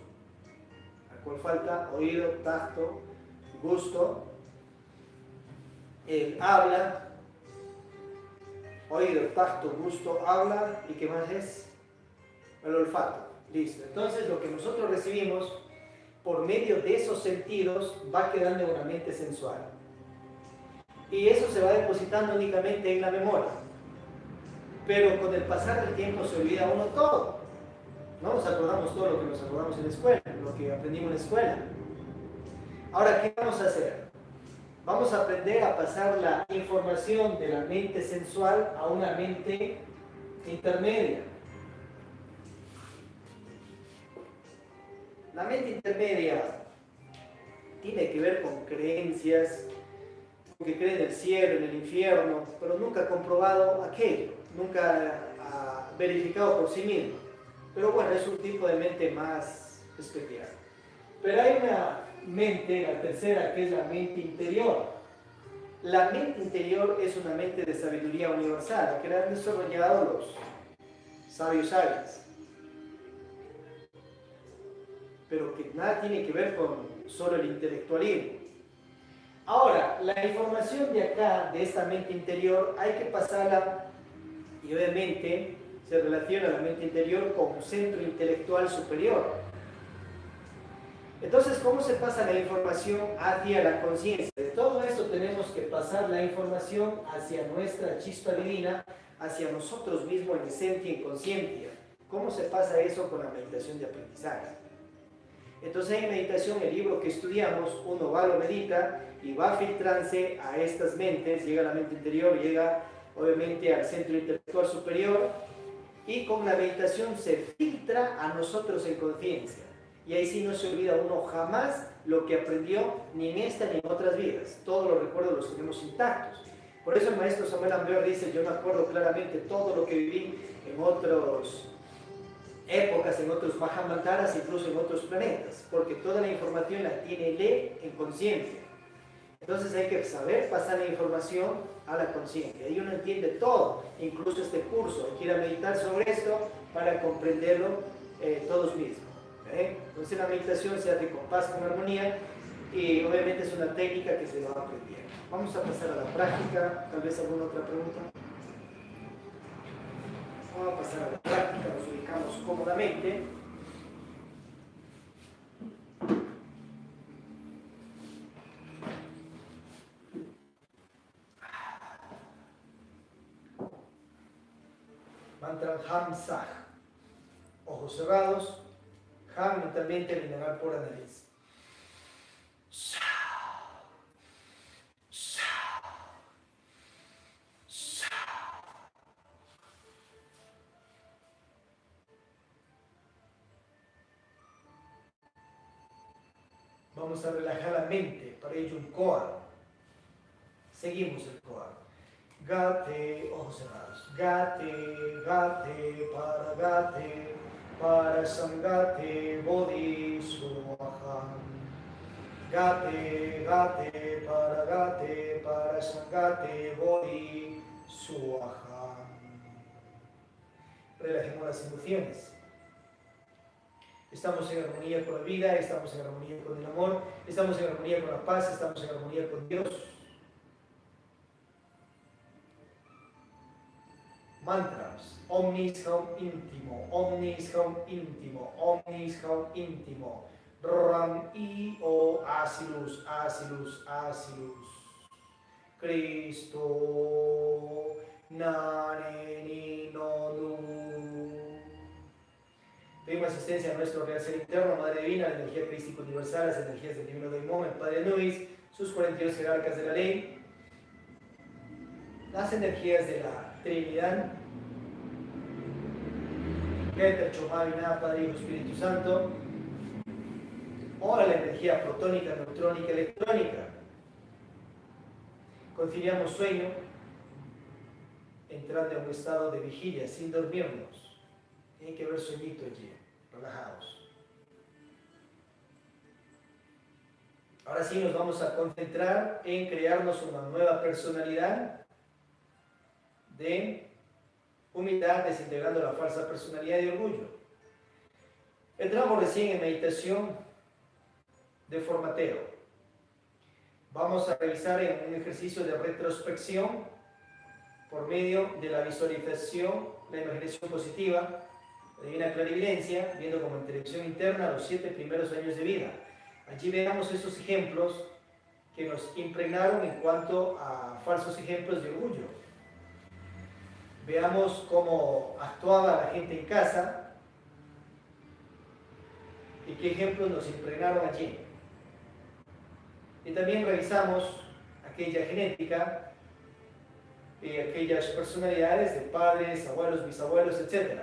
¿A cuál falta? Oído, tacto, gusto, el habla, oído, tacto, gusto, habla, ¿y qué más es? El olfato. Listo. Entonces lo que nosotros recibimos por medio de esos sentidos va quedando en una mente sensual. Y eso se va depositando únicamente en la memoria. Pero con el pasar del tiempo se olvida uno todo. No nos acordamos todo lo que nos acordamos en la escuela, lo que aprendimos en la escuela. Ahora, ¿qué vamos a hacer? Vamos a aprender a pasar la información de la mente sensual a una mente intermedia. La mente intermedia tiene que ver con creencias, que creen en el cielo, en el infierno, pero nunca ha comprobado aquello, nunca ha verificado por sí mismo. Pero bueno, es un tipo de mente más especial. Pero hay una mente, la tercera, que es la mente interior. La mente interior es una mente de sabiduría universal, la que han desarrollado los sabios sabios. Pero que nada tiene que ver con solo el intelectualismo. Ahora, la información de acá, de esta mente interior, hay que pasarla, y obviamente se relaciona la mente interior con un centro intelectual superior. Entonces, ¿cómo se pasa la información hacia la conciencia? De todo esto tenemos que pasar la información hacia nuestra chispa divina, hacia nosotros mismos en esencia y en conciencia. ¿Cómo se pasa eso con la meditación de aprendizaje? Entonces en meditación, el libro que estudiamos, uno va, lo medita y va filtrándose a estas mentes, llega a la mente interior, llega obviamente al centro intelectual superior, y con la meditación se filtra a nosotros en conciencia. Y ahí sí no se olvida uno jamás lo que aprendió, ni en esta ni en otras vidas. Todos los recuerdos los tenemos intactos. Por eso el maestro Samuel Ambeor dice: yo me acuerdo claramente todo lo que viví en otras épocas, en otros Mahamantaras, incluso en otros planetas, porque toda la información la tiene él en conciencia. Entonces hay que saber pasar la información a la conciencia. Ahí uno entiende todo, incluso este curso. Hay que ir a meditar sobre esto para comprenderlo todos mismos. Entonces la meditación se hace con paz, con armonía, y obviamente es una técnica que se va aprendiendo. Vamos a pasar a la práctica. Tal vez alguna otra pregunta. Vamos a pasar a la práctica. Nos ubicamos cómodamente. Mantra Ham Sah. Ojos cerrados. Ham mentalmente al inhalar por la nariz. Vamos a relajar la mente, para ello un koa. Seguimos el koa. Gate, ojos cerrados. Gate, gate, para sangate, bodhi, suaham. Gate, gate, para sangate, bodhi, suaham. Relajemos las emociones. Estamos en armonía con la vida, estamos en armonía con el amor, estamos en armonía con la paz, estamos en armonía con Dios. Mantras. Omnis haum íntimo, omnis haum íntimo, omnis haum íntimo. Ram i o asilus, asilus, asilus. Cristo nane ni no nu. Pedimos asistencia a nuestro real ser interno, Madre Divina, la energía crística universal, las energías del Divino Daimon, el Padre Anubis, sus 42 jerarcas de la ley, las energías de la Trinidad, Keter, Chomavinah, Padre, Hijo, Espíritu Santo, o la energía protónica, neutrónica, electrónica. Conciliamos sueño, entrando en un estado de vigilia, sin dormirnos. Tiene que haber sueñito allí, relajados. Ahora sí nos vamos a concentrar en crearnos una nueva personalidad de humildad, desintegrando la falsa personalidad y orgullo. Entramos recién en meditación de formateo. Vamos a realizar en un ejercicio de retrospección por medio de la visualización, la imaginación positiva, la divina clarividencia, viendo como en televisión interna los 7 primeros años de vida. Allí veamos esos ejemplos que nos impregnaron en cuanto a falsos ejemplos de orgullo. Veamos cómo actuaba la gente en casa y qué ejemplos nos impregnaron allí. Y también revisamos aquella genética y aquellas personalidades de padres, abuelos, bisabuelos, etc.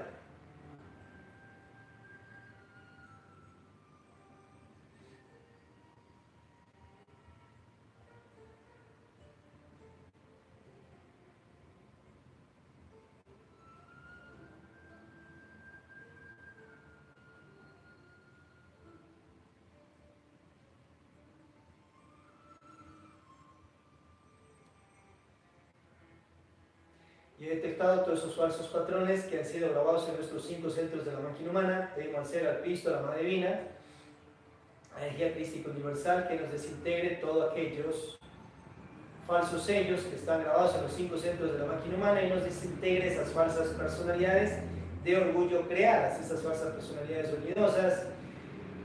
Y he detectado todos esos falsos patrones que han sido grabados en nuestros 5 centros de la máquina humana. Pedimos al ser, al Cristo, a la Madre Divina, a la energía crística universal, que nos desintegre todos aquellos falsos sellos que están grabados en los 5 centros de la máquina humana y nos desintegre esas falsas personalidades de orgullo creadas, esas falsas personalidades olvidosas,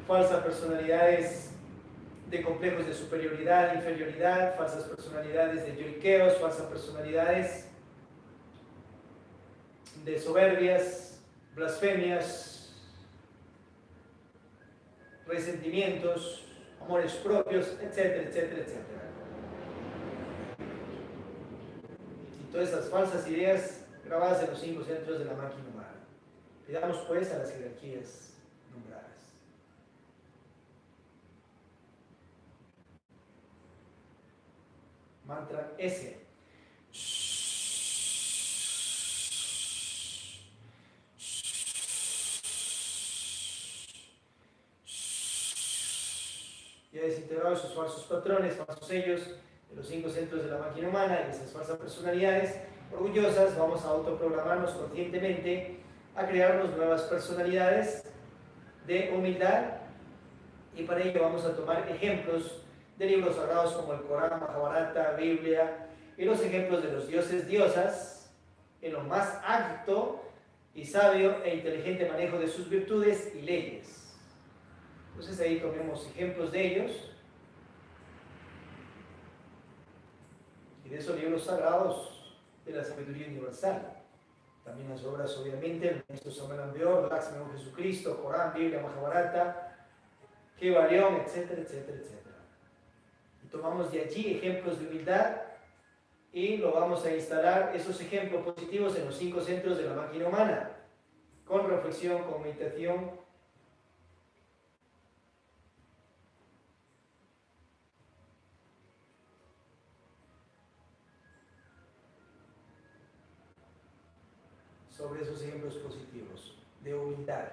falsas personalidades de complejos de superioridad, inferioridad, falsas personalidades de lloriqueos, falsas personalidades de soberbias, blasfemias, resentimientos, amores propios, etcétera, etcétera, etcétera. Y todas esas falsas ideas grabadas en los 5 centros de la máquina humana. Pidamos pues a las jerarquías nombradas. Mantra S. Ya desintegrado esos falsos patrones, falsos sellos de los 5 centros de la máquina humana y esas falsas personalidades orgullosas, vamos a autoprogramarnos conscientemente a crearnos nuevas personalidades de humildad, y para ello vamos a tomar ejemplos de libros sagrados como el Corán, Mahabharata, Biblia, y los ejemplos de los dioses, diosas, en lo más alto y sabio e inteligente manejo de sus virtudes y leyes. Entonces ahí tomemos ejemplos de ellos y de esos libros sagrados de la sabiduría universal. También las obras, obviamente, el maestro Samuel Ambeor, Lakshmana Jesucristo, Corán, Biblia, Mahabharata, Kevalión, etcétera, etcétera, etcétera. Y tomamos de allí ejemplos de humildad y lo vamos a instalar, esos ejemplos positivos, en los 5 centros de la máquina humana, con reflexión, con meditación. Sobre esos ejemplos positivos de humildad.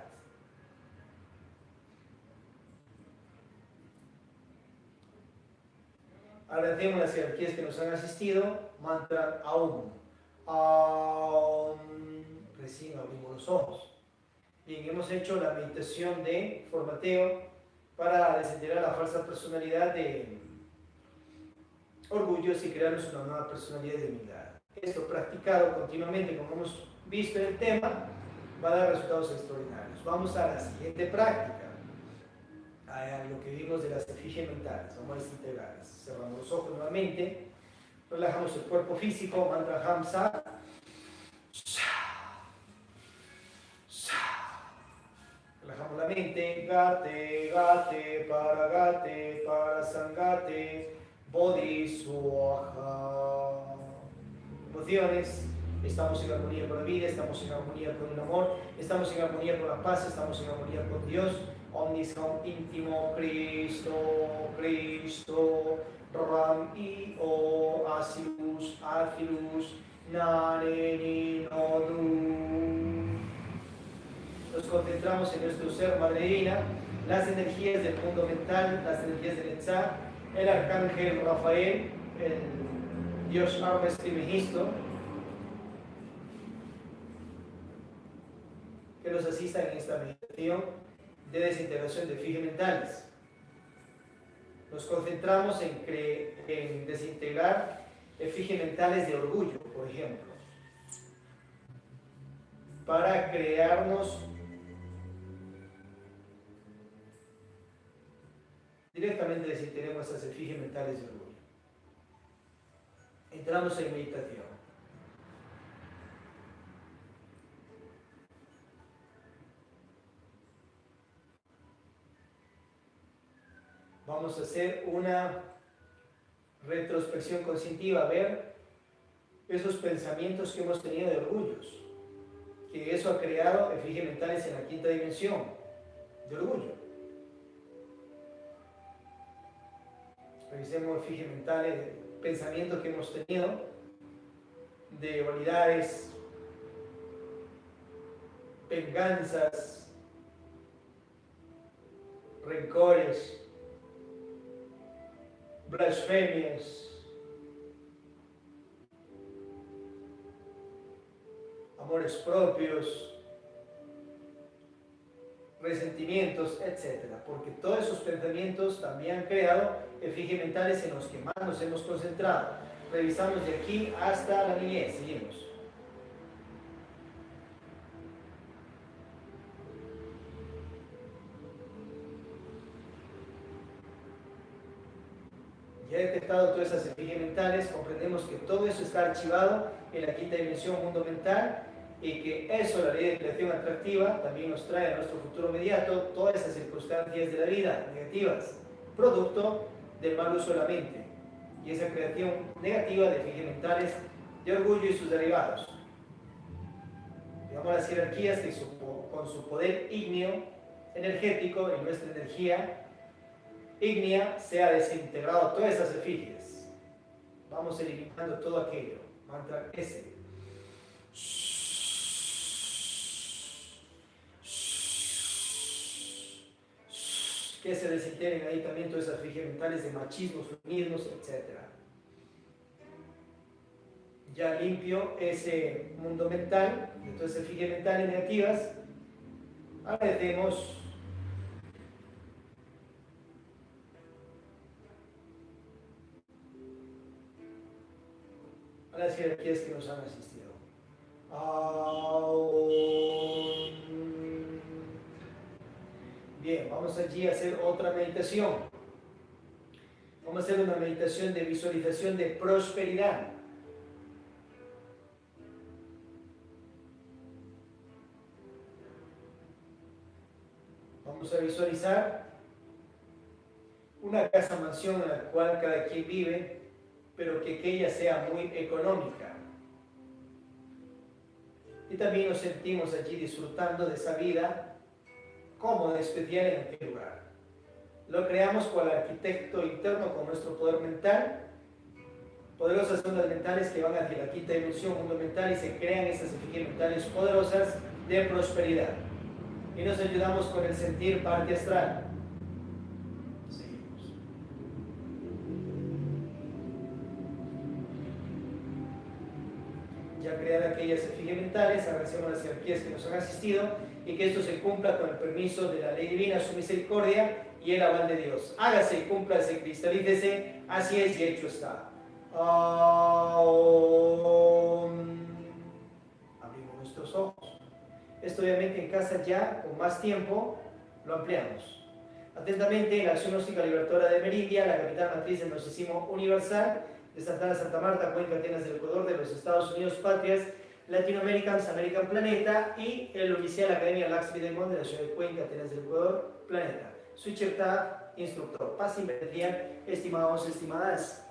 Agradecemos las jerarquías que nos han asistido. Mantra Aum. Aum. Recién abrimos los ojos. Bien, hemos hecho la meditación de formateo para desintegrar la falsa personalidad de orgullos y crearnos una nueva personalidad de humildad. Esto practicado continuamente, como hemos visto en el tema, va a dar resultados extraordinarios. Vamos a la siguiente práctica, a lo que vimos de las efigies mentales. Vamos a desintegrarlas. Cerramos los ojos nuevamente, relajamos el cuerpo físico, mantra Hamsa. Relajamos la mente, Gate, Gate, para Sangate, Bodhi, Swaha. Emociones, estamos en armonía con la vida, estamos en armonía con el amor, estamos en armonía con la paz, estamos en armonía con Dios. Omnis Hom íntimo, Cristo, Cristo, Ram I O Asilus, Athilus, Nare Ni Nodu. Nos concentramos en nuestro ser, Madre Divina, las energías del mundo mental, las energías del Netzah, el arcángel Rafael, el Dios Hermes Trimegisto, que nos asistan en esta meditación de desintegración de efigies mentales. Nos concentramos en desintegrar efigies mentales de orgullo, por ejemplo, para crearnos directamente, desintegremos esas efigies mentales de orgullo. Entramos en meditación. Vamos a hacer una retrospección conscientiva, a ver esos pensamientos que hemos tenido de orgullos, que eso ha creado efigies mentales en la quinta dimensión de orgullo. Revisemos efigies mentales, pensamientos que hemos tenido de vanidades, venganzas, rencores, blasfemias, amores propios, resentimientos, etc. Porque todos esos pensamientos también han creado efigies mentales en los que más nos hemos concentrado. Revisamos de aquí hasta la niñez. Seguimos. Ya detectado todas esas efigías mentales, comprendemos que todo eso está archivado en la quinta dimensión, mundo mental, y que eso, la ley de creación atractiva, también nos trae a nuestro futuro inmediato todas esas circunstancias de la vida negativas, producto del mal uso de la mente, y esa creación negativa de efigías mentales, de orgullo y sus derivados. Digamos las jerarquías que con su poder ígneo, energético, y nuestra energía ígnea, se ha desintegrado todas esas efigies. Vamos eliminando todo aquello. Mantra S. Que se desintegren ahí también todas esas efigies mentales de machismos, feminismos, etc. Ya limpio ese mundo mental, de todas esas efigies mentales negativas. Agradecemos a las jerarquías que nos han asistido. Bien, vamos allí a hacer otra meditación. Vamos a hacer una meditación de visualización de prosperidad. Vamos a visualizar una casa mansión en la cual cada quien vive, pero que aquella sea muy económica. Y también nos sentimos allí disfrutando de esa vida cómoda, especial en aquel lugar. Lo creamos con el arquitecto interno, con nuestro poder mental, poderosas ondas mentales que van hacia la quinta dimensión, mundo mental, y se crean esas efigies mentales poderosas de prosperidad. Y nos ayudamos con el sentir parte astral. Seguimos. Ya crear aquellas efigies mentales, agradecemos a las jerarquías que nos han asistido y que esto se cumpla con el permiso de la ley divina, su misericordia y el aval de Dios. Hágase y cúmplase, cristalícese, así es y hecho está. Abrimos nuestros ojos. Esto obviamente en casa ya, con más tiempo, lo ampliamos. Atentamente, la acción gnóstica libertadora de Meridia, la capital matriz del gnosticismo universal, de Santa Ana, Santa Marta, Cuenca, Atenas del Ecuador, de los Estados Unidos, patrias, Latinoamerican, American Planeta, y el oficial Academia Laxmi Demon de la ciudad de Cuenca, Atenas del Ecuador, Planeta. Sucherta, instructor. Paz y bendición, estimados, estimadas.